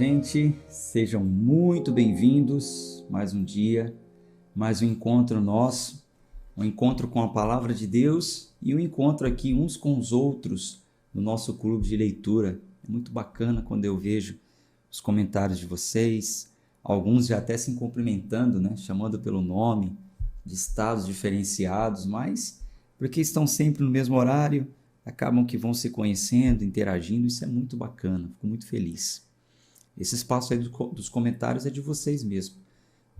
gente, sejam muito bem-vindos. Mais um dia, mais um encontro nosso, um encontro com a Palavra de Deus e um encontro aqui uns com os outros no nosso clube de leitura. É muito bacana quando eu vejo os comentários de vocês, alguns já até se cumprimentando, né? Chamando pelo nome, de estados diferenciados, mas porque estão sempre no mesmo horário, acabam que vão se conhecendo, interagindo. Isso é muito bacana, fico muito feliz. Esse espaço aí dos comentários é de vocês mesmo,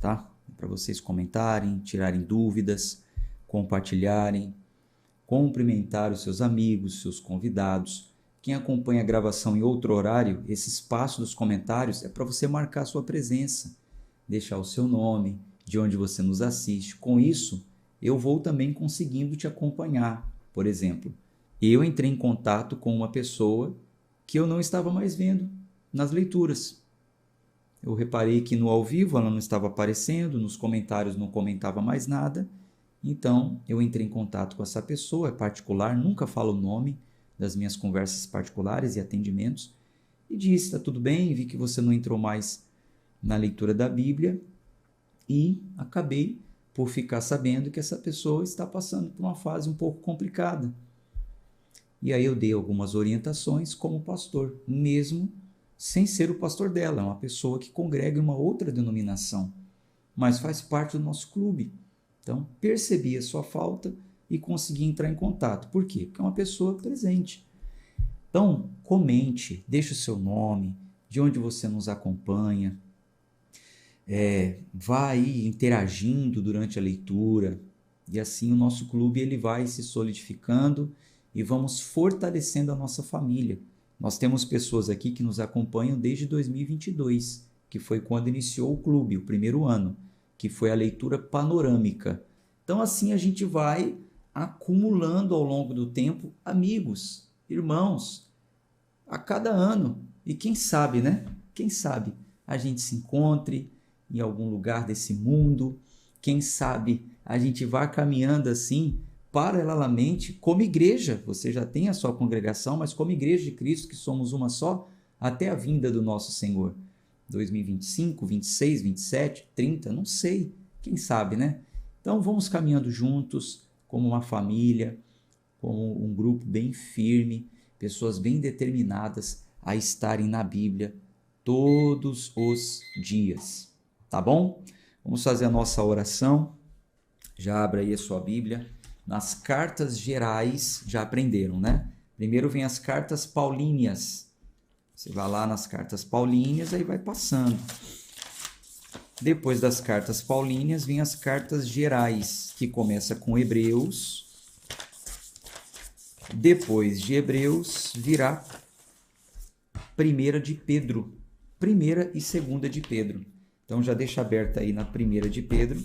tá? Para vocês comentarem, tirarem dúvidas, compartilharem, cumprimentar os seus amigos, seus convidados. Quem acompanha a gravação em outro horário, esse espaço dos comentários é para você marcar a sua presença, deixar o seu nome, de onde você nos assiste. Com isso, eu vou também conseguindo te acompanhar. Por exemplo, eu entrei em contato com uma pessoa que eu não estava mais vendo nas leituras. Eu reparei que no ao vivo ela não estava aparecendo, nos comentários não comentava mais nada. Então, eu entrei em contato com essa pessoa, é particular, nunca falo o nome das minhas conversas particulares e atendimentos, e disse: está tudo bem, vi que você não entrou mais na leitura da Bíblia, e acabei por ficar sabendo que essa pessoa está passando por uma fase um pouco complicada. E aí eu dei algumas orientações como pastor, mesmo sem ser o pastor dela, é uma pessoa que congrega em uma outra denominação, mas faz parte do nosso clube. Então, percebi a sua falta e consegui entrar em contato. Por quê? Porque é uma pessoa presente. Então, comente, deixe o seu nome, de onde você nos acompanha, vá aí interagindo durante a leitura, e assim o nosso clube ele vai se solidificando e vamos fortalecendo a nossa família. Nós temos pessoas aqui que nos acompanham desde 2022, que foi quando iniciou o clube, o primeiro ano, que foi a leitura panorâmica. Então assim a gente vai acumulando ao longo do tempo amigos, irmãos, a cada ano. E quem sabe, né? Quem sabe a gente se encontre em algum lugar desse mundo, quem sabe a gente vá caminhando assim, paralelamente, como igreja. Você já tem a sua congregação, mas como igreja de Cristo, que somos uma só, até a vinda do nosso Senhor. 2025, 26, 27, 30, não sei, quem sabe, né? Então vamos caminhando juntos, como uma família, como um grupo bem firme, pessoas bem determinadas a estarem na Bíblia todos os dias. Tá bom? Vamos fazer a nossa oração. Já abra aí a sua Bíblia. Nas cartas gerais, já aprenderam, né? Primeiro vem as cartas paulíneas. Você vai lá nas cartas paulíneas, aí vai passando. Depois das cartas paulíneas, vem as cartas gerais, que começa com Hebreus. Depois de Hebreus, virá primeira de Pedro. Primeira e segunda de Pedro. Então já deixa aberta aí na primeira de Pedro.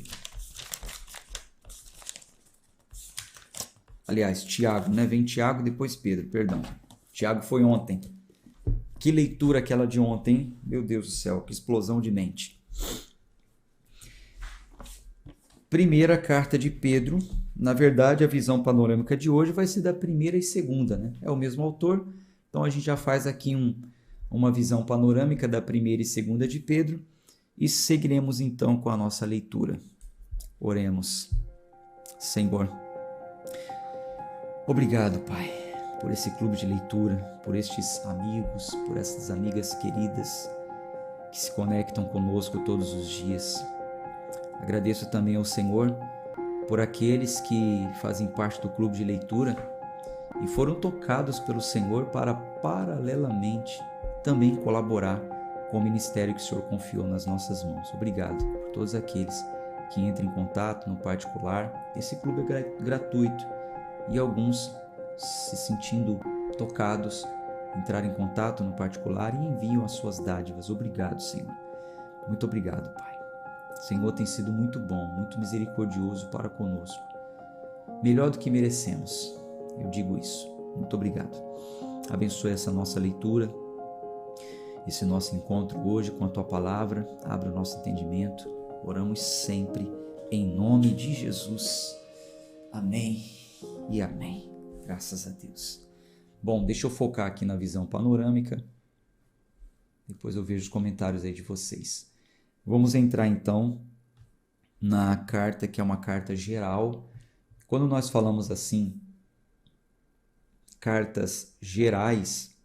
Aliás, Tiago, né? Vem Tiago, depois Pedro, perdão. Tiago foi ontem. Que leitura aquela de ontem, hein? Meu Deus do céu, que explosão de mente. Primeira carta de Pedro. Na verdade, a visão panorâmica de hoje vai ser da primeira e segunda, né? É o mesmo autor, então a gente já faz aqui uma visão panorâmica da primeira e segunda de Pedro e seguiremos então com a nossa leitura. Oremos. Senhor, obrigado, Pai, por esse clube de leitura, por estes amigos, por essas amigas queridas que se conectam conosco todos os dias. Agradeço também ao Senhor por aqueles que fazem parte do clube de leitura e foram tocados pelo Senhor para paralelamente também colaborar com o ministério que o Senhor confiou nas nossas mãos. Obrigado por todos aqueles que entram em contato no particular. Esse clube é gratuito e alguns, se sentindo tocados, entraram em contato no particular e enviam as suas dádivas. Obrigado, Senhor. Muito obrigado, Pai. O Senhor tem sido muito bom, muito misericordioso para conosco. Melhor do que merecemos, eu digo isso. Muito obrigado. Abençoe essa nossa leitura, esse nosso encontro hoje com a Tua Palavra. Abra o nosso entendimento. Oramos sempre em nome de Jesus. Amém e amém. Graças a Deus. Bom, deixa eu focar aqui na visão panorâmica. Depois eu vejo os comentários aí de vocês. Vamos entrar então na carta, que é uma carta geral. Quando nós falamos assim, cartas gerais,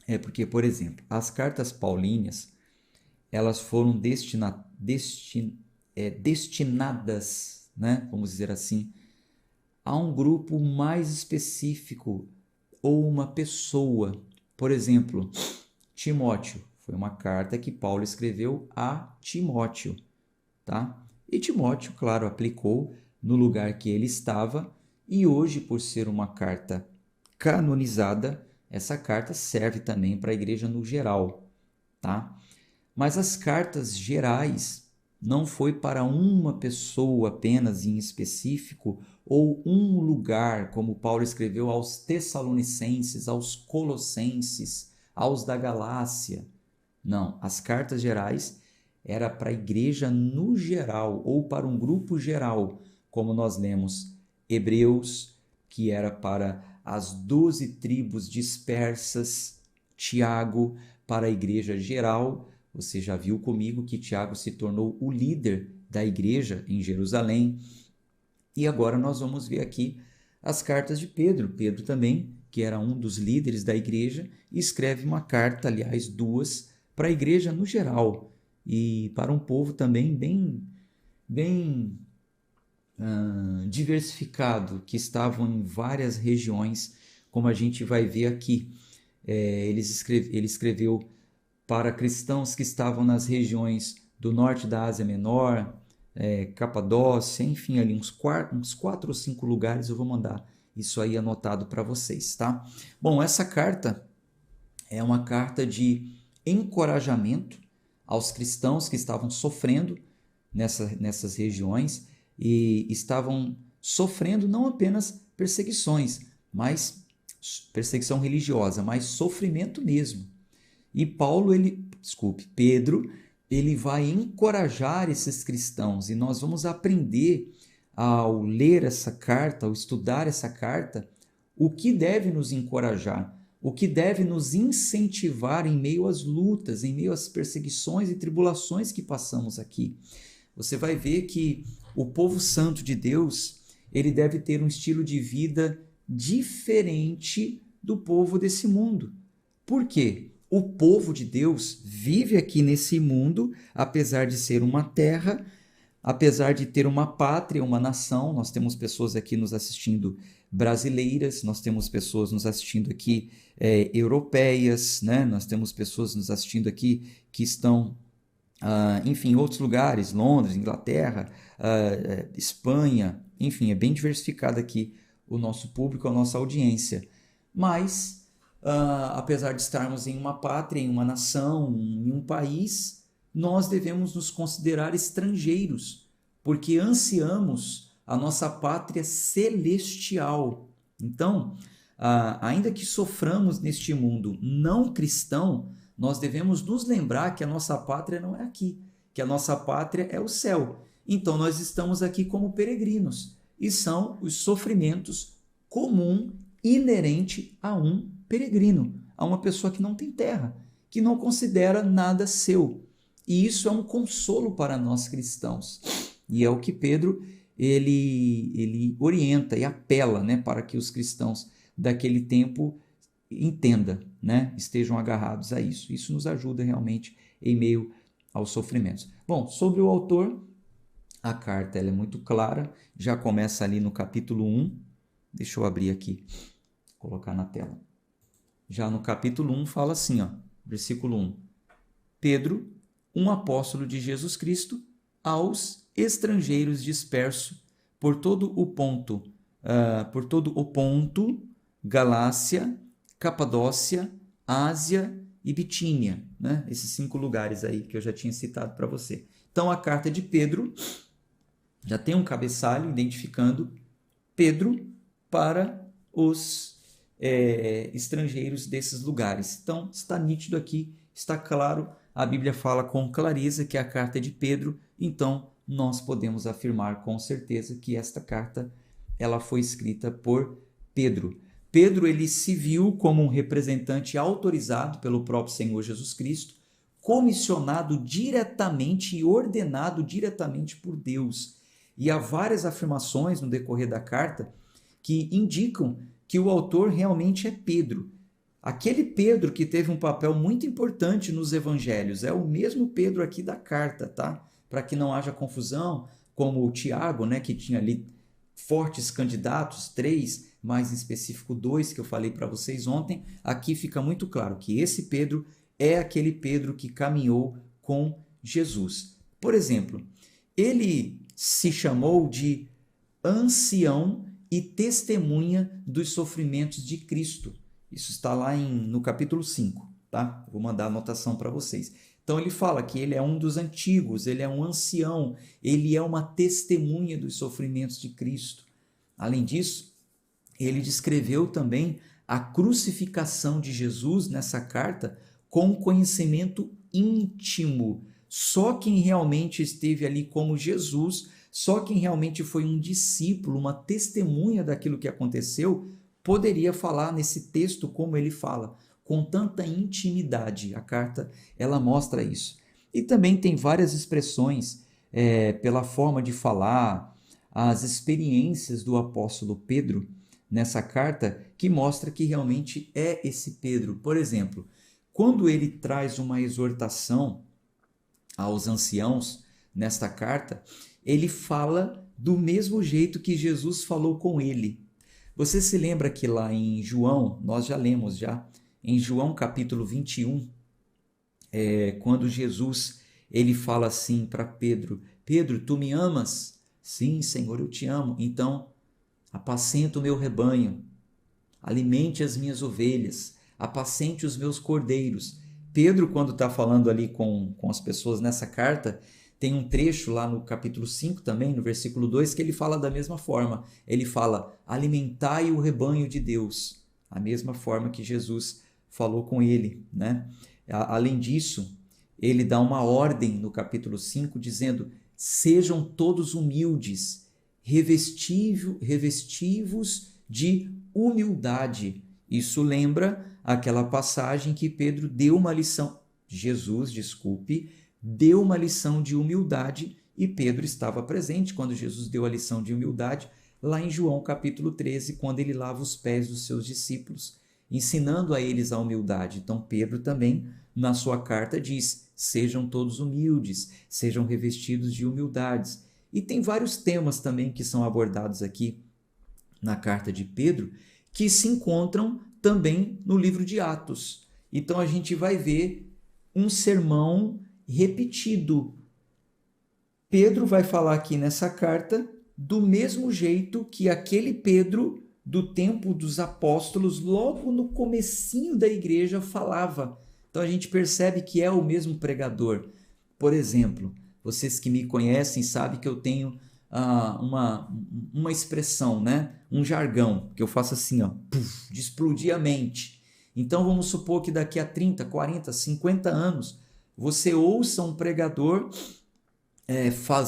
é porque, por exemplo, as cartas paulíneas, elas foram destinadas, né, vamos dizer assim, a um grupo mais específico ou uma pessoa. Por exemplo, Timóteo, foi uma carta que Paulo escreveu a Timóteo, tá? E Timóteo, claro, aplicou no lugar que ele estava, e hoje, por ser uma carta canonizada, essa carta serve também para a igreja no geral, tá? Mas as cartas gerais não foi para uma pessoa apenas em específico ou um lugar, como Paulo escreveu aos Tessalonicenses, aos Colossenses, aos da Galácia. Não, as cartas gerais era para a igreja no geral ou para um grupo geral, como nós lemos Hebreus, que era para as 12 tribos dispersas, Tiago para a igreja geral. Você já viu comigo que Tiago se tornou o líder da igreja em Jerusalém. E agora nós vamos ver aqui as cartas de Pedro. Pedro também, que era um dos líderes da igreja, escreve uma carta, aliás, duas, para a igreja no geral e para um povo também bem diversificado, que estavam em várias regiões, como a gente vai ver aqui. Ele escreveu para cristãos que estavam nas regiões do norte da Ásia Menor, Capadócia, enfim, ali uns 4 ou 5 lugares. Eu vou mandar isso aí anotado para vocês, tá? Bom, essa carta é uma carta de encorajamento aos cristãos que estavam sofrendo nessas regiões e estavam sofrendo não apenas perseguições, mas perseguição religiosa, mas sofrimento mesmo. E Pedro, ele vai encorajar esses cristãos, e nós vamos aprender ao ler essa carta, ao estudar essa carta, o que deve nos encorajar, o que deve nos incentivar em meio às lutas, em meio às perseguições e tribulações que passamos aqui. Você vai ver que o povo santo de Deus, ele deve ter um estilo de vida diferente do povo desse mundo. Por quê? O povo de Deus vive aqui nesse mundo, apesar de ser uma terra, apesar de ter uma pátria, uma nação. Nós temos pessoas aqui nos assistindo brasileiras, nós temos pessoas nos assistindo aqui europeias, né? Nós temos pessoas nos assistindo aqui que estão, enfim, em outros lugares, Londres, Inglaterra, Espanha, enfim, é bem diversificado aqui o nosso público, a nossa audiência. Mas, apesar de estarmos em uma pátria, em uma nação, em um país, nós devemos nos considerar estrangeiros, porque ansiamos a nossa pátria celestial. Então, ainda que soframos neste mundo não cristão, nós devemos nos lembrar que a nossa pátria não é aqui, que a nossa pátria é o céu. Então, nós estamos aqui como peregrinos, e são os sofrimentos comum, inerente a um peregrino, a uma pessoa que não tem terra, que não considera nada seu. E isso é um consolo para nós cristãos. E é o que Pedro ele orienta e apela, né, para que os cristãos daquele tempo entendam, né, estejam agarrados a isso. Isso nos ajuda realmente em meio aos sofrimentos. Bom, sobre o autor, a carta ela é muito clara, já começa ali no capítulo 1. Deixa eu abrir aqui, colocar na tela. Já no capítulo 1 fala assim, versículo 1. Pedro, um apóstolo de Jesus Cristo, aos estrangeiros dispersos por todo o Ponto, Galácia, Capadócia, Ásia e Bitínia, né? Esses 5 lugares aí que eu já tinha citado para você. Então, a carta de Pedro já tem um cabeçalho identificando Pedro para os estrangeiros desses lugares. Então, está nítido aqui, está claro, a Bíblia fala com clareza que é a carta de Pedro, então nós podemos afirmar com certeza que esta carta ela foi escrita por Pedro. Pedro ele se viu como um representante autorizado pelo próprio Senhor Jesus Cristo comissionado diretamente e ordenado diretamente por Deus. E há várias afirmações no decorrer da carta que indicam que o autor realmente é Pedro. Aquele Pedro que teve um papel muito importante nos evangelhos, é o mesmo Pedro aqui da carta, tá? Para que não haja confusão, como o Tiago, né, que tinha ali fortes candidatos, 3, mais em específico 2, que eu falei para vocês ontem, aqui fica muito claro que esse Pedro é aquele Pedro que caminhou com Jesus. Por exemplo, ele se chamou de ancião e testemunha dos sofrimentos de Cristo. Isso está lá no capítulo 5, tá? Vou mandar a anotação para vocês. Então ele fala que ele é um dos antigos, ele é um ancião, ele é uma testemunha dos sofrimentos de Cristo. Além disso, ele descreveu também a crucificação de Jesus nessa carta com conhecimento íntimo. Só quem realmente esteve ali como Jesus, só quem realmente foi um discípulo, uma testemunha daquilo que aconteceu, poderia falar nesse texto como ele fala, com tanta intimidade. A carta, ela mostra isso. E também tem várias expressões pela forma de falar, as experiências do apóstolo Pedro nessa carta, que mostra que realmente é esse Pedro. Por exemplo, quando ele traz uma exortação aos anciãos nesta carta, ele fala do mesmo jeito que Jesus falou com ele. Você se lembra que lá em João, nós já lemos em João capítulo 21, quando Jesus ele fala assim para Pedro, Pedro, tu me amas? Sim, Senhor, eu te amo. Então, apacenta o meu rebanho, alimente as minhas ovelhas, apacente os meus cordeiros. Pedro, quando está falando ali com as pessoas nessa carta, tem um trecho lá no capítulo 5 também, no versículo 2, que ele fala da mesma forma. Ele fala, alimentai o rebanho de Deus. A mesma forma que Jesus falou com ele, né? Além disso, ele dá uma ordem no capítulo 5, dizendo, sejam todos humildes, revestivos de humildade. Isso lembra aquela passagem que Pedro deu uma lição, deu uma lição de humildade e Pedro estava presente quando Jesus deu a lição de humildade lá em João capítulo 13, quando ele lava os pés dos seus discípulos, ensinando a eles a humildade. Então Pedro também, na sua carta, diz, sejam todos humildes, sejam revestidos de humildades. E tem vários temas também que são abordados aqui na carta de Pedro, que se encontram também no livro de Atos. Então a gente vai ver um sermão repetido. Pedro vai falar aqui nessa carta do mesmo jeito que aquele Pedro do tempo dos apóstolos, logo no comecinho da igreja, falava. Então a gente percebe que é o mesmo pregador. Por exemplo, vocês que me conhecem sabem que eu tenho uma expressão, né? Um jargão, que eu faço assim, ó, puff, de explodir a mente. Então vamos supor que daqui a 30, 40, 50 anos, você ouça um pregador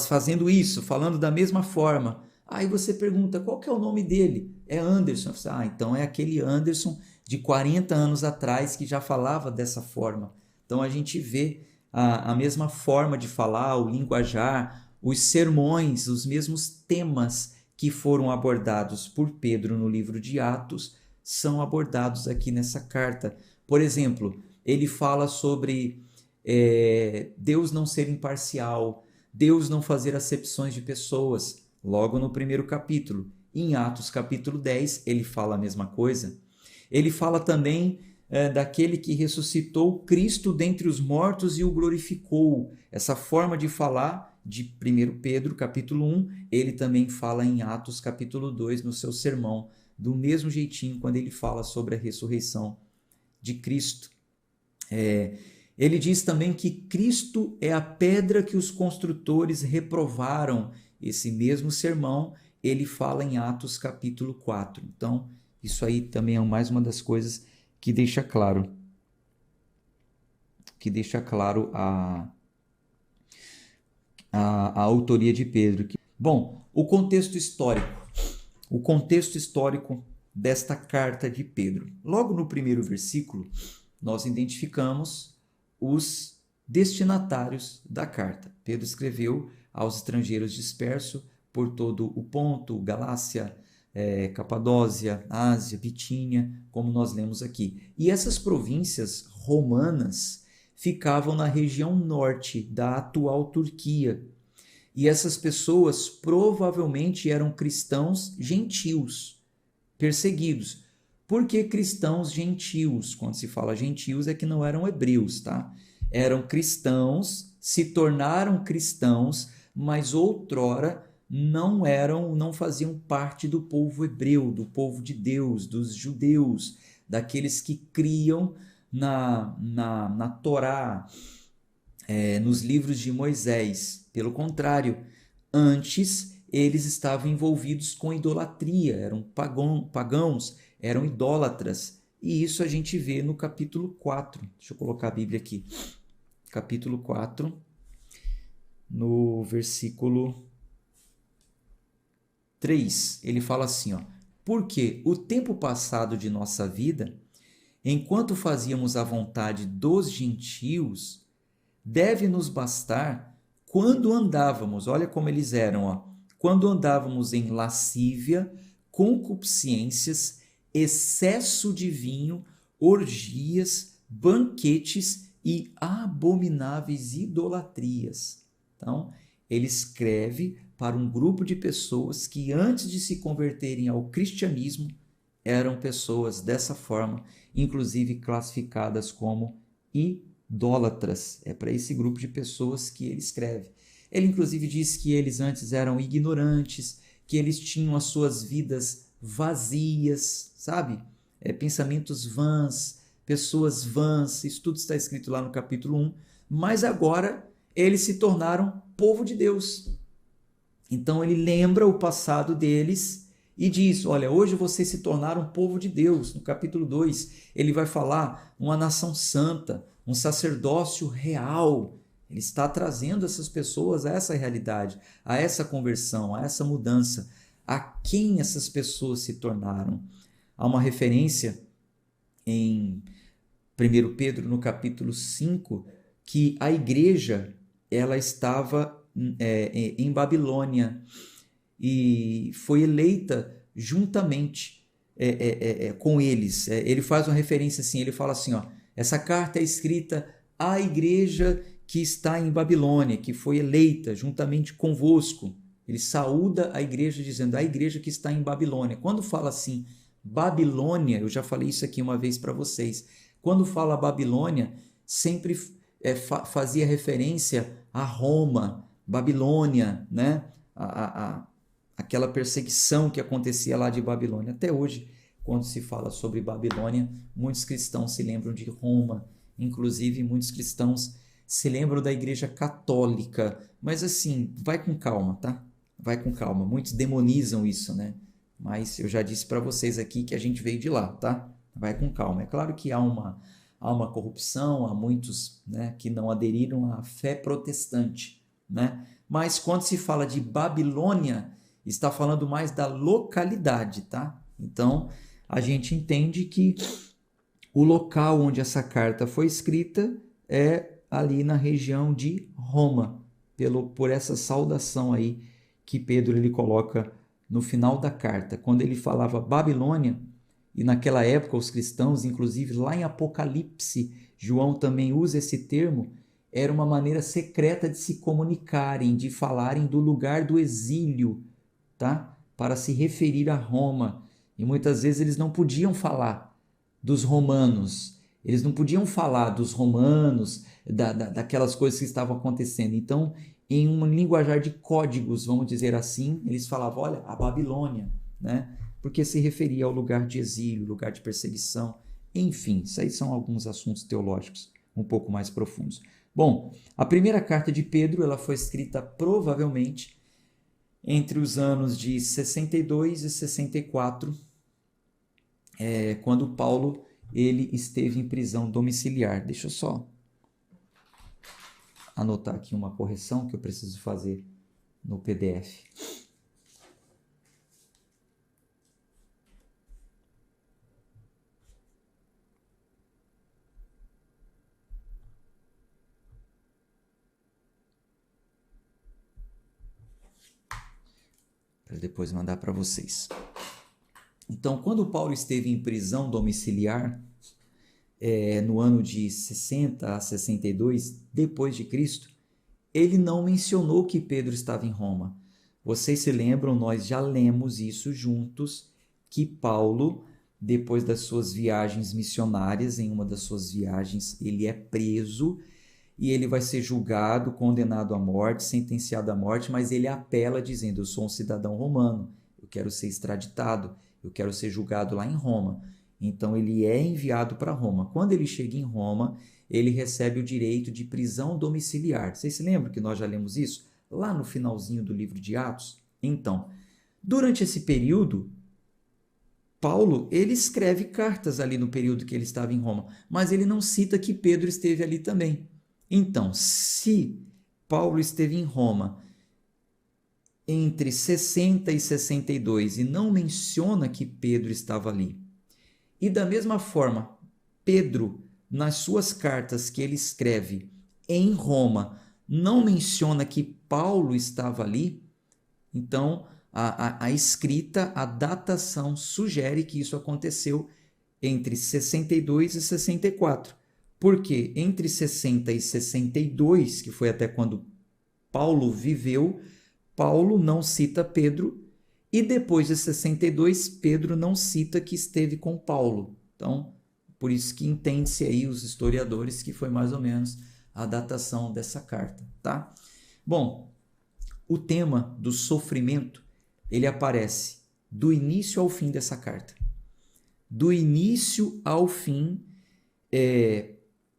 fazendo isso, falando da mesma forma. Aí você pergunta, qual que é o nome dele? É Anderson. Então é aquele Anderson de 40 anos atrás que já falava dessa forma. Então a gente vê a mesma forma de falar, o linguajar, os sermões, os mesmos temas que foram abordados por Pedro no livro de Atos são abordados aqui nessa carta. Por exemplo, ele fala sobre Deus não ser imparcial, Deus não fazer acepções de pessoas, logo no primeiro capítulo. Em Atos capítulo 10, ele fala a mesma coisa. Ele fala também daquele que ressuscitou Cristo dentre os mortos e o glorificou. Essa forma de falar de 1 Pedro capítulo 1, ele também fala em Atos capítulo 2, no seu sermão, do mesmo jeitinho, quando ele fala sobre a ressurreição de Cristo. Ele diz também que Cristo é a pedra que os construtores reprovaram. Esse mesmo sermão ele fala em Atos capítulo 4. Então, isso aí também é mais uma das coisas que deixa claro a autoria de Pedro. Bom, o contexto histórico desta carta de Pedro. Logo no primeiro versículo, nós identificamos os destinatários da carta. Pedro escreveu aos estrangeiros dispersos por todo o Ponto, Galácia, Capadócia, Ásia, Bitínia, como nós lemos aqui. E essas províncias romanas ficavam na região norte da atual Turquia. E essas pessoas provavelmente eram cristãos gentios, perseguidos. Por que cristãos gentios? Quando se fala gentios é que não eram hebreus, tá? Eram cristãos, se tornaram cristãos, mas outrora não faziam parte do povo hebreu, do povo de Deus, dos judeus, daqueles que criam na Torá, nos livros de Moisés. Pelo contrário, antes eles estavam envolvidos com idolatria, eram pagãos, eram idólatras. E isso a gente vê no capítulo 4. Deixa eu colocar a Bíblia aqui. Capítulo 4, no versículo 3, ele fala assim, ó: porque o tempo passado de nossa vida, enquanto fazíamos a vontade dos gentios, deve nos bastar quando andávamos, olha como eles eram, ó, quando andávamos em lascívia, concupiscências, excesso de vinho, orgias, banquetes e abomináveis idolatrias. Então, ele escreve para um grupo de pessoas que antes de se converterem ao cristianismo eram pessoas dessa forma, inclusive classificadas como idólatras. É para esse grupo de pessoas que ele escreve. Ele inclusive diz que eles antes eram ignorantes, que eles tinham as suas vidas vazias, sabe? Pensamentos vãs, pessoas vãs, isso tudo está escrito lá no capítulo 1, mas agora eles se tornaram povo de Deus. Então ele lembra o passado deles e diz, olha, hoje vocês se tornaram povo de Deus. No capítulo 2, ele vai falar uma nação santa, um sacerdócio real. Ele está trazendo essas pessoas a essa realidade, a essa conversão, a essa mudança. A quem essas pessoas se tornaram? Há uma referência em 1 Pedro, no capítulo 5, que a igreja ela estava em Babilônia e foi eleita juntamente com eles. Ele faz uma referência assim, ele fala assim, ó, essa carta é escrita à igreja que está em Babilônia, que foi eleita juntamente convosco. Ele saúda a igreja dizendo, a igreja que está em Babilônia. Quando fala assim, Babilônia, eu já falei isso aqui uma vez para vocês, quando fala Babilônia, sempre fazia referência a Roma, Babilônia, né? Aquela perseguição que acontecia lá de Babilônia. Até hoje, quando se fala sobre Babilônia, muitos cristãos se lembram de Roma, inclusive muitos cristãos se lembram da Igreja Católica, mas assim, vai com calma, tá? Vai com calma. Muitos demonizam isso, né? Mas eu já disse para vocês aqui que a gente veio de lá, tá? Vai com calma. É claro que há uma corrupção, há muitos, né, que não aderiram à fé protestante, né? Mas quando se fala de Babilônia, está falando mais da localidade, tá? Então, a gente entende que o local onde essa carta foi escrita é ali na região de Roma, por essa saudação aí que Pedro ele coloca no final da carta. Quando ele falava Babilônia, e naquela época os cristãos, inclusive lá em Apocalipse, João também usa esse termo, era uma maneira secreta de se comunicarem, de falarem do lugar do exílio, tá? Para se referir a Roma. E muitas vezes eles não podiam falar dos romanos, eles não podiam falar dos romanos, daquelas coisas que estavam acontecendo. Então, em um linguajar de códigos, vamos dizer assim, eles falavam, olha, a Babilônia, né? Porque se referia ao lugar de exílio, lugar de perseguição, enfim, isso aí são alguns assuntos teológicos um pouco mais profundos. Bom, a primeira carta de Pedro ela foi escrita provavelmente entre os anos de 62 e 64, quando Paulo ele esteve em prisão domiciliar. Deixa eu só anotar aqui uma correção que eu preciso fazer no PDF. para depois mandar para vocês. Então, quando Paulo esteve em prisão domiciliar, no ano de 60 a 62 depois de Cristo, ele não mencionou que Pedro estava em Roma. Vocês se lembram, nós já lemos isso juntos, que Paulo, depois das suas viagens missionárias, em uma das suas viagens, ele é preso e ele vai ser julgado, condenado à morte, sentenciado à morte, mas ele apela dizendo: eu sou um cidadão romano, eu quero ser extraditado, eu quero ser julgado lá em Roma. Então ele é enviado para Roma. Quando ele chega em Roma, ele recebe o direito de prisão domiciliar. Vocês se lembram que nós já lemos isso? Lá no finalzinho do livro de Atos? Então, durante esse período, Paulo, ele escreve cartas ali no período que ele estava em Roma, mas ele não cita que Pedro esteve ali também. Então, se Paulo esteve em Roma entre 60 e 62 e não menciona que Pedro estava ali, e da mesma forma, Pedro, nas suas cartas que ele escreve em Roma, não menciona que Paulo estava ali, então a escrita, a datação sugere que isso aconteceu entre 62 e 64. Porque entre 60 e 62, que foi até quando Paulo viveu, Paulo não cita Pedro, e depois de 62, Pedro não cita que esteve com Paulo. Então, por isso que entende-se aí os historiadores que foi mais ou menos a datação dessa carta, tá? Bom, o tema do sofrimento, ele aparece do início ao fim dessa carta. Do início ao fim,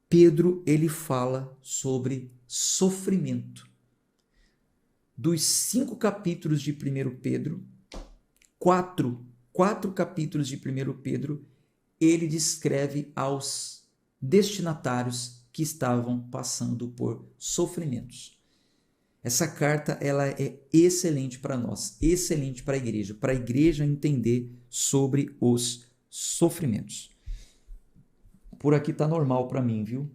Pedro, ele fala sobre sofrimento. Dos 5 capítulos de 1 Pedro, quatro capítulos de 1 Pedro, ele descreve aos destinatários que estavam passando por sofrimentos. Essa carta, ela é excelente para nós, excelente para a igreja entender sobre os sofrimentos. Por aqui tá normal para mim, viu?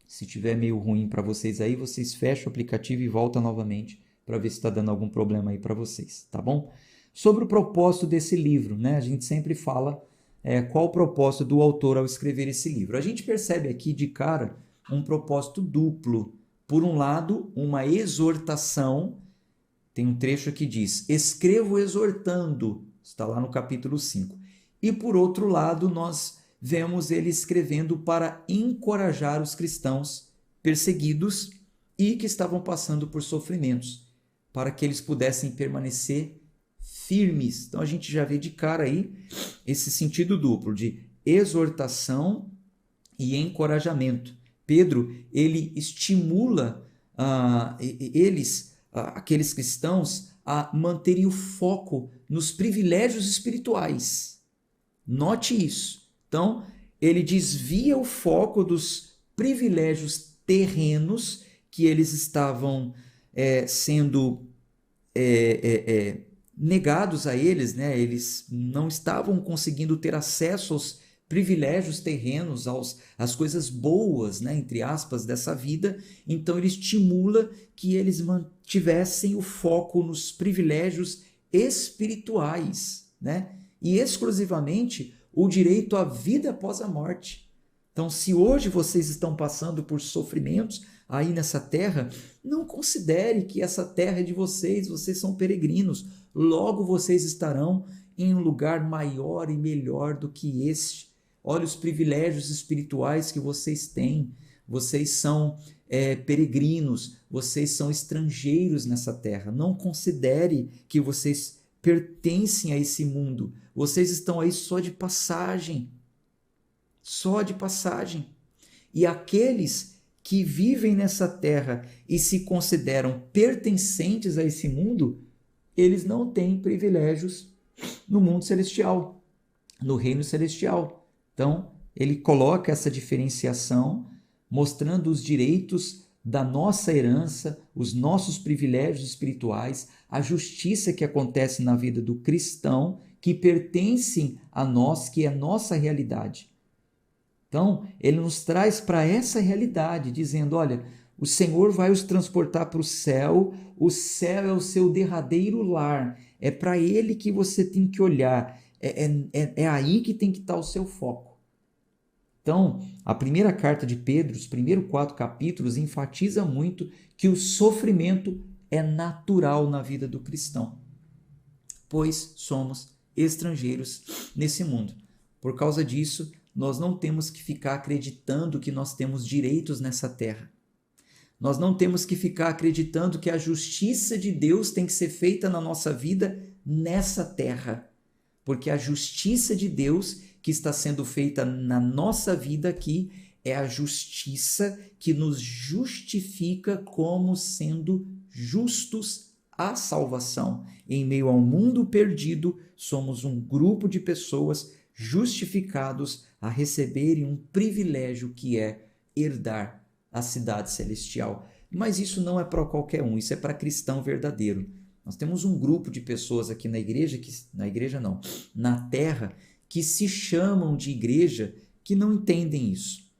Se tiver meio ruim para vocês aí, vocês fecham o aplicativo e voltam novamente para ver se está dando algum problema aí para vocês, tá bom? Sobre o propósito desse livro, né? A gente sempre fala qual o propósito do autor ao escrever esse livro. A gente percebe aqui de cara um propósito duplo. Por um lado, uma exortação, tem um trecho que diz: escrevo exortando, está lá no capítulo 5. E por outro lado, nós vemos ele escrevendo para encorajar os cristãos perseguidos e que estavam passando por sofrimentos, para que eles pudessem permanecer firmes. Então a gente já vê de cara aí esse sentido duplo de exortação e encorajamento. Pedro, ele estimula aqueles cristãos a manterem o foco nos privilégios espirituais. Note isso. Então, ele desvia o foco dos privilégios terrenos que eles estavam sendo negados a eles, né? Eles não estavam conseguindo ter acesso aos privilégios terrenos, às coisas boas, né, entre aspas, dessa vida. Então ele estimula que eles mantivessem o foco nos privilégios espirituais, né? E exclusivamente o direito à vida após a morte. Então, se hoje vocês estão passando por sofrimentos aí nessa terra, não considere que essa terra é de vocês são peregrinos. Logo vocês estarão em um lugar maior e melhor do que este. Olha os privilégios espirituais que vocês têm. Vocês são peregrinos, vocês são estrangeiros nessa terra. Não considere que vocês pertencem a esse mundo. Vocês estão aí só de passagem. Só de passagem. E aqueles que vivem nessa terra e se consideram pertencentes a esse mundo, eles não têm privilégios no mundo celestial, no reino celestial. Então, ele coloca essa diferenciação, mostrando os direitos da nossa herança, os nossos privilégios espirituais, a justiça que acontece na vida do cristão, que pertencem a nós, que é a nossa realidade. Então, ele nos traz para essa realidade, dizendo, olha, o Senhor vai os transportar para o céu é o seu derradeiro lar, É para ele que você tem que olhar. É aí que tem que estar o seu foco. Então, a primeira carta de Pedro, os primeiros 4 capítulos, enfatiza muito que o sofrimento é natural na vida do cristão, pois somos estrangeiros nesse mundo. Por causa disso, nós não temos que ficar acreditando que nós temos direitos nessa terra. Nós não temos que ficar acreditando que a justiça de Deus tem que ser feita na nossa vida nessa terra. Porque a justiça de Deus que está sendo feita na nossa vida aqui é a justiça que nos justifica como sendo justos à salvação. Em meio ao mundo perdido, somos um grupo de pessoas justificados a receberem um privilégio que é herdar a cidade celestial. Mas isso não é para qualquer um, isso é para cristão verdadeiro. Nós temos um grupo de pessoas aqui na terra, que se chamam de igreja, que não entendem isso,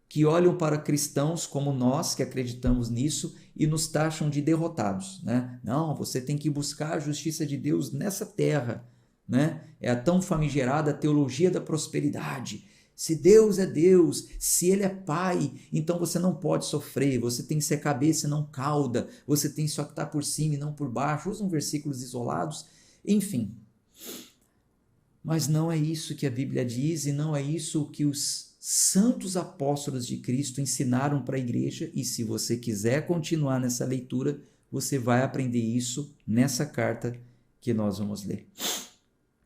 que olham para cristãos como nós, que acreditamos nisso, e nos taxam de derrotados, né? Não, você tem que buscar a justiça de Deus nessa terra, né? É a tão famigerada teologia da prosperidade. Se Deus é Deus, se Ele é Pai, então você não pode sofrer, você tem que ser cabeça e não cauda, você tem só que estar por cima e não por baixo. Usam versículos isolados, enfim. Mas não é isso que a Bíblia diz e não é isso que os santos apóstolos de Cristo ensinaram para a igreja. E se você quiser continuar nessa leitura, você vai aprender isso nessa carta que nós vamos ler.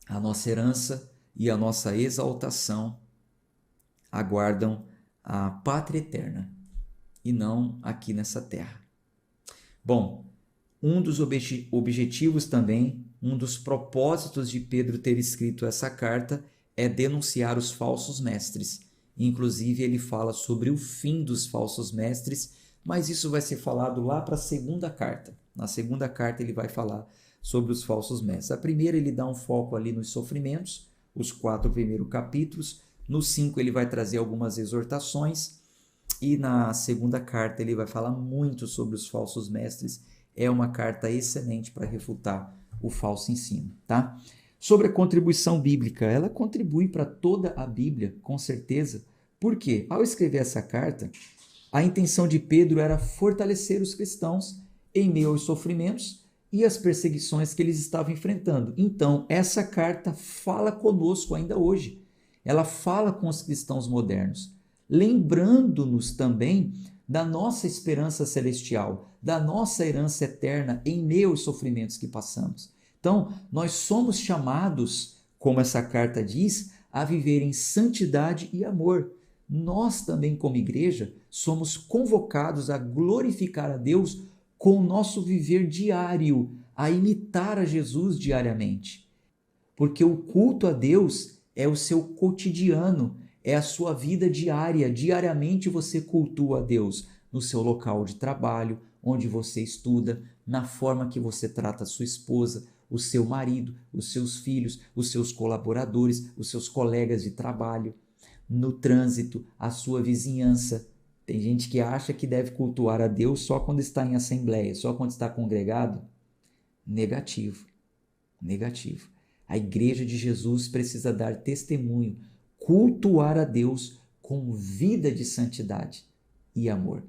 A nossa herança e a nossa exaltação aguardam a pátria eterna e não aqui nessa terra. Bom, um dos objetivos também, um dos propósitos de Pedro ter escrito essa carta é denunciar os falsos mestres. Inclusive, ele fala sobre o fim dos falsos mestres, mas isso vai ser falado lá para a segunda carta. Na segunda carta ele vai falar sobre os falsos mestres. A primeira ele dá um foco ali nos sofrimentos, os 4 primeiros capítulos. No 5 ele vai trazer algumas exortações e na segunda carta ele vai falar muito sobre os falsos mestres. É uma carta excelente para refutar o falso ensino, tá? Sobre a contribuição bíblica, ela contribui para toda a Bíblia, com certeza. Porque ao escrever essa carta, a intenção de Pedro era fortalecer os cristãos em meio aos sofrimentos e as perseguições que eles estavam enfrentando. Então, essa carta fala conosco ainda hoje. Ela fala com os cristãos modernos, lembrando-nos também da nossa esperança celestial, da nossa herança eterna em meio aos sofrimentos que passamos. Então, nós somos chamados, como essa carta diz, a viver em santidade e amor. Nós também, como igreja, somos convocados a glorificar a Deus com o nosso viver diário, a imitar a Jesus diariamente. Porque o culto a Deus é o seu cotidiano, é a sua vida diária. Diariamente você cultua a Deus no seu local de trabalho, onde você estuda, na forma que você trata a sua esposa, o seu marido, os seus filhos, os seus colaboradores, os seus colegas de trabalho, no trânsito, a sua vizinhança. Tem gente que acha que deve cultuar a Deus só quando está em assembleia, só quando está congregado. Negativo. Negativo. A igreja de Jesus precisa dar testemunho, cultuar a Deus com vida de santidade e amor.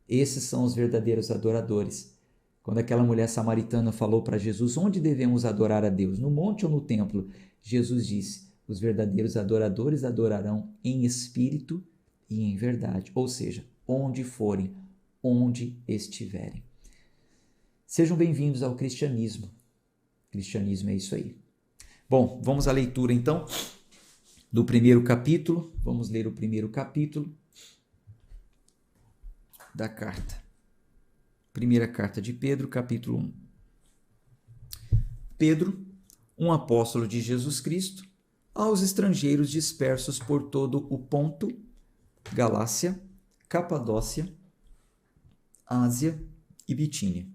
Esses são os verdadeiros adoradores. Quando aquela mulher samaritana falou para Jesus, onde devemos adorar a Deus? No monte ou no templo? Jesus disse, os verdadeiros adoradores adorarão em espírito e em verdade. Ou seja, onde forem, onde estiverem. Sejam bem-vindos ao cristianismo. Cristianismo é isso aí. Bom, vamos à leitura então do primeiro capítulo. Vamos ler o primeiro capítulo da carta. Primeira carta de Pedro, capítulo 1. Pedro, um apóstolo de Jesus Cristo, aos estrangeiros dispersos por todo o Ponto, Galácia, Capadócia, Ásia e Bitínia,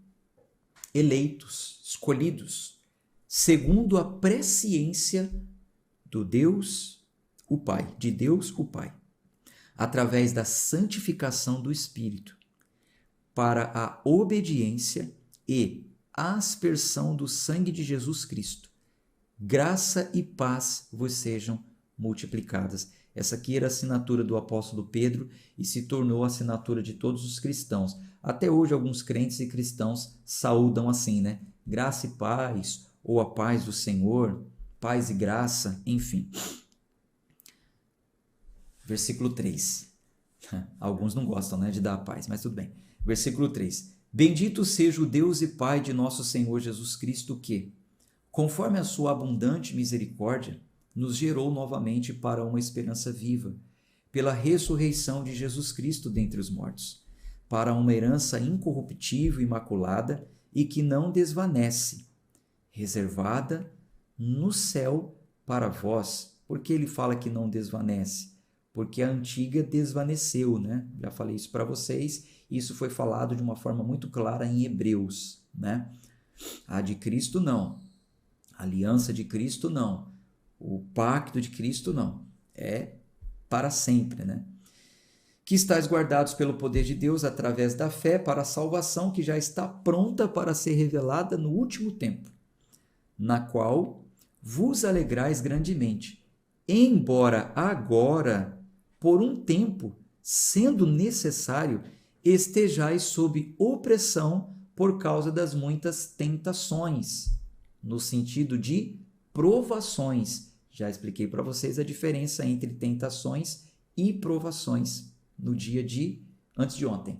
eleitos, escolhidos, segundo a presciência do Deus, o Pai, de Deus, o Pai, através da santificação do Espírito, para a obediência e aspersão do sangue de Jesus Cristo, graça e paz vos sejam multiplicadas. Essa aqui era a assinatura do apóstolo Pedro e se tornou a assinatura de todos os cristãos. Até hoje, alguns crentes e cristãos saúdam assim, né? Graça e paz, ou a paz do Senhor, paz e graça, enfim. Versículo 3. Alguns não gostam, né, de dar a paz, mas tudo bem. Versículo 3. Bendito seja o Deus e Pai de nosso Senhor Jesus Cristo, que, conforme a sua abundante misericórdia, nos gerou novamente para uma esperança viva, pela ressurreição de Jesus Cristo dentre os mortos, para uma herança incorruptível e imaculada e que não desvanece, reservada no céu para vós. Por que ele fala que não desvanece? Porque a antiga desvaneceu, né? Já falei isso para vocês, isso foi falado de uma forma muito clara em Hebreus, né? A de Cristo não, a aliança de Cristo não, o pacto de Cristo não, é para sempre, né? Que estáis guardados pelo poder de Deus através da fé para a salvação que já está pronta para ser revelada no último tempo, na qual vos alegrais grandemente, embora agora, por um tempo, sendo necessário, estejais sob opressão por causa das muitas tentações, no sentido de provações. Já expliquei para vocês a diferença entre tentações e provações no dia de antes de ontem.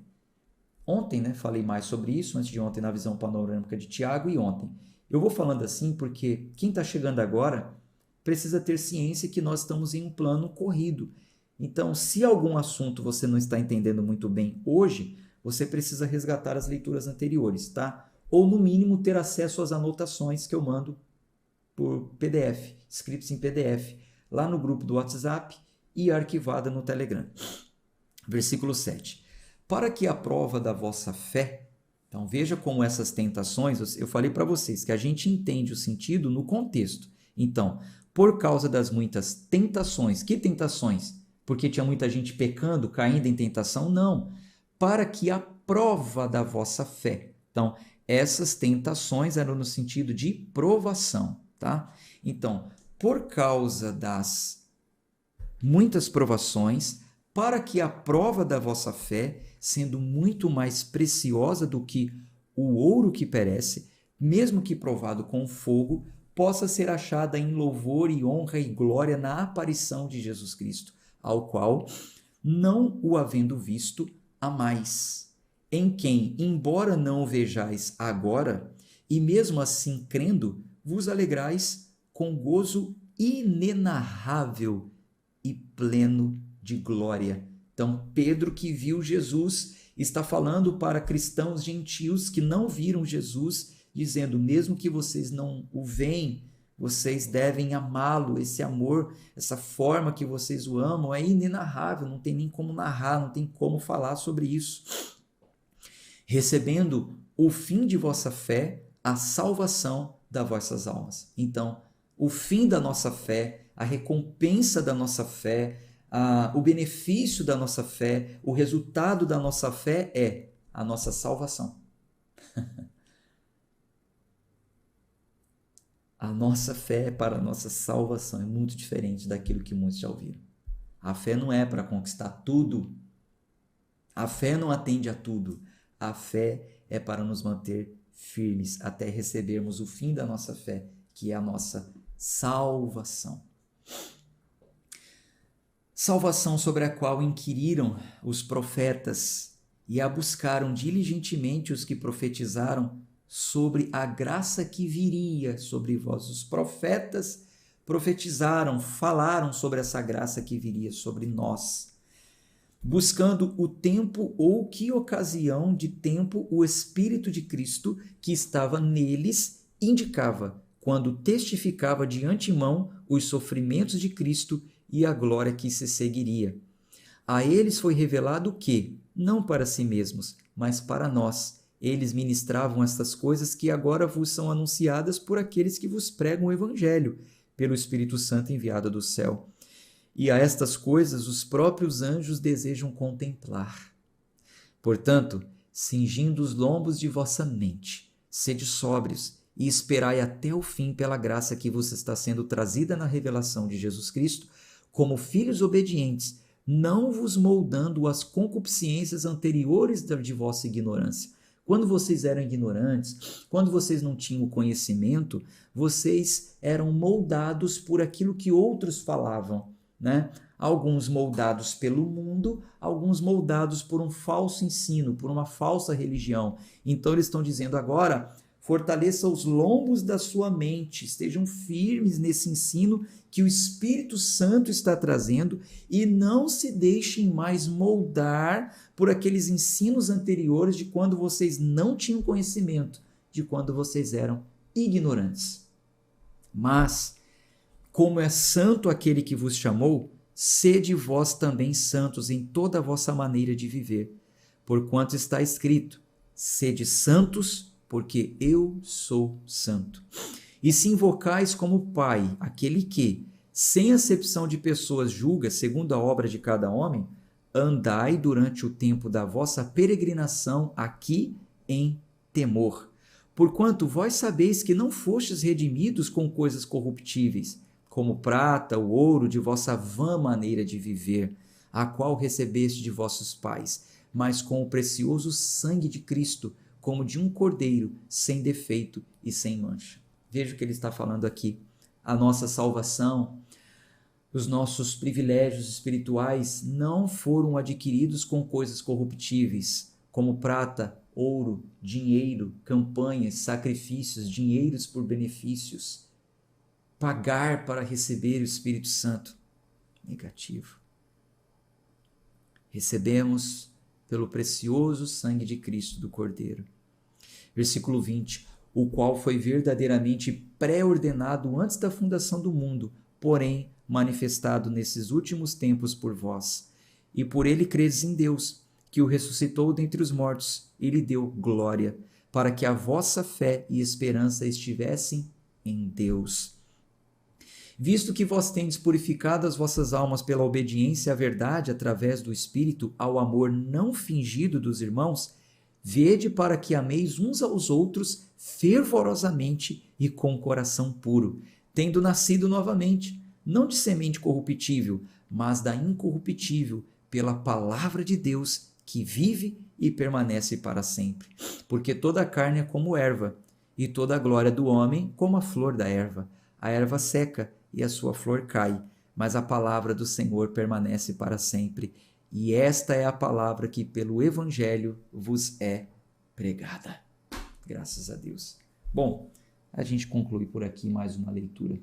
Ontem, né, falei mais sobre isso, antes de ontem na visão panorâmica de Tiago e ontem. Eu vou falando assim porque quem está chegando agora precisa ter ciência que nós estamos em um plano corrido. Então, se algum assunto você não está entendendo muito bem hoje, você precisa resgatar as leituras anteriores, tá? Ou, no mínimo, ter acesso às anotações que eu mando por PDF, scripts em PDF, lá no grupo do WhatsApp e arquivada no Telegram. Versículo 7. Para que a prova da vossa fé... Então, veja como essas tentações... Eu falei para vocês que a gente entende o sentido no contexto. Então, por causa das muitas tentações... Que tentações? Porque tinha muita gente pecando, caindo em tentação? Não. Para que a prova da vossa fé. Então, essas tentações eram no sentido de provação, tá? Então, por causa das muitas provações, para que a prova da vossa fé, sendo muito mais preciosa do que o ouro que perece, mesmo que provado com fogo, possa ser achada em louvor e honra e glória na aparição de Jesus Cristo, ao qual, não o havendo visto, amais, em quem, embora não o vejais agora, e mesmo assim crendo, vos alegrais com gozo inenarrável e pleno de glória. Então, Pedro, que viu Jesus, está falando para cristãos gentios que não viram Jesus, dizendo, mesmo que vocês não o veem, vocês devem amá-lo. Esse amor, essa forma que vocês o amam é inenarrável, não tem nem como narrar, não tem como falar sobre isso. Recebendo o fim de vossa fé, a salvação das vossas almas. Então, o fim da nossa fé, a recompensa da nossa fé, o benefício da nossa fé, o resultado da nossa fé é a nossa salvação. A nossa fé é para a nossa salvação, é muito diferente daquilo que muitos já ouviram. A fé não é para conquistar tudo. A fé não atende a tudo. A fé é para nos manter firmes até recebermos o fim da nossa fé, que é a nossa salvação. Salvação sobre a qual inquiriram os profetas e a buscaram diligentemente os que profetizaram sobre a graça que viria sobre vós. Os profetas profetizaram, falaram sobre essa graça que viria sobre nós, buscando o tempo ou que ocasião de tempo o Espírito de Cristo que estava neles indicava, quando testificava de antemão os sofrimentos de Cristo e a glória que se seguiria. A eles foi revelado que, não para si mesmos, mas para nós, eles ministravam estas coisas que agora vos são anunciadas por aqueles que vos pregam o Evangelho, pelo Espírito Santo enviado do céu. E a estas coisas os próprios anjos desejam contemplar. Portanto, cingindo os lombos de vossa mente, sede sóbrios e esperai até o fim pela graça que vos está sendo trazida na revelação de Jesus Cristo, como filhos obedientes, não vos moldando as concupiscências anteriores de vossa ignorância. Quando vocês eram ignorantes, quando vocês não tinham conhecimento, vocês eram moldados por aquilo que outros falavam, né? Alguns moldados pelo mundo, alguns moldados por um falso ensino, por uma falsa religião. Então eles estão dizendo agora, fortaleça os lombos da sua mente, estejam firmes nesse ensino que o Espírito Santo está trazendo e não se deixem mais moldar por aqueles ensinos anteriores de quando vocês não tinham conhecimento, de quando vocês eram ignorantes. Mas, como é santo aquele que vos chamou, sede vós também santos em toda a vossa maneira de viver, porquanto está escrito, sede santos, porque eu sou santo. E se invocais como Pai aquele que, sem acepção de pessoas, julga segundo a obra de cada homem, andai durante o tempo da vossa peregrinação aqui em temor. Porquanto vós sabeis que não fostes redimidos com coisas corruptíveis, como prata ou ouro de vossa vã maneira de viver, a qual recebeste de vossos pais, mas com o precioso sangue de Cristo, como de um cordeiro, sem defeito e sem mancha. Veja o que ele está falando aqui. A nossa salvação, os nossos privilégios espirituais não foram adquiridos com coisas corruptíveis, como prata, ouro, dinheiro, campanhas, sacrifícios, dinheiros por benefícios. Pagar para receber o Espírito Santo. Negativo. Recebemos pelo precioso sangue de Cristo do Cordeiro. Versículo 20. O qual foi verdadeiramente pré-ordenado antes da fundação do mundo, porém manifestado nesses últimos tempos por vós. E por ele credes em Deus, que o ressuscitou dentre os mortos e lhe deu glória, para que a vossa fé e esperança estivessem em Deus. Visto que vós tendes purificado as vossas almas pela obediência à verdade através do Espírito ao amor não fingido dos irmãos, vede para que ameis uns aos outros fervorosamente e com coração puro, tendo nascido novamente, não de semente corruptível, mas da incorruptível, pela palavra de Deus, que vive e permanece para sempre. Porque toda a carne é como erva, e toda a glória do homem como a flor da erva. A erva seca e a sua flor cai, mas a palavra do Senhor permanece para sempre. E esta é a palavra que pelo Evangelho vos é pregada. Graças a Deus. Bom, a gente conclui por aqui mais uma leitura.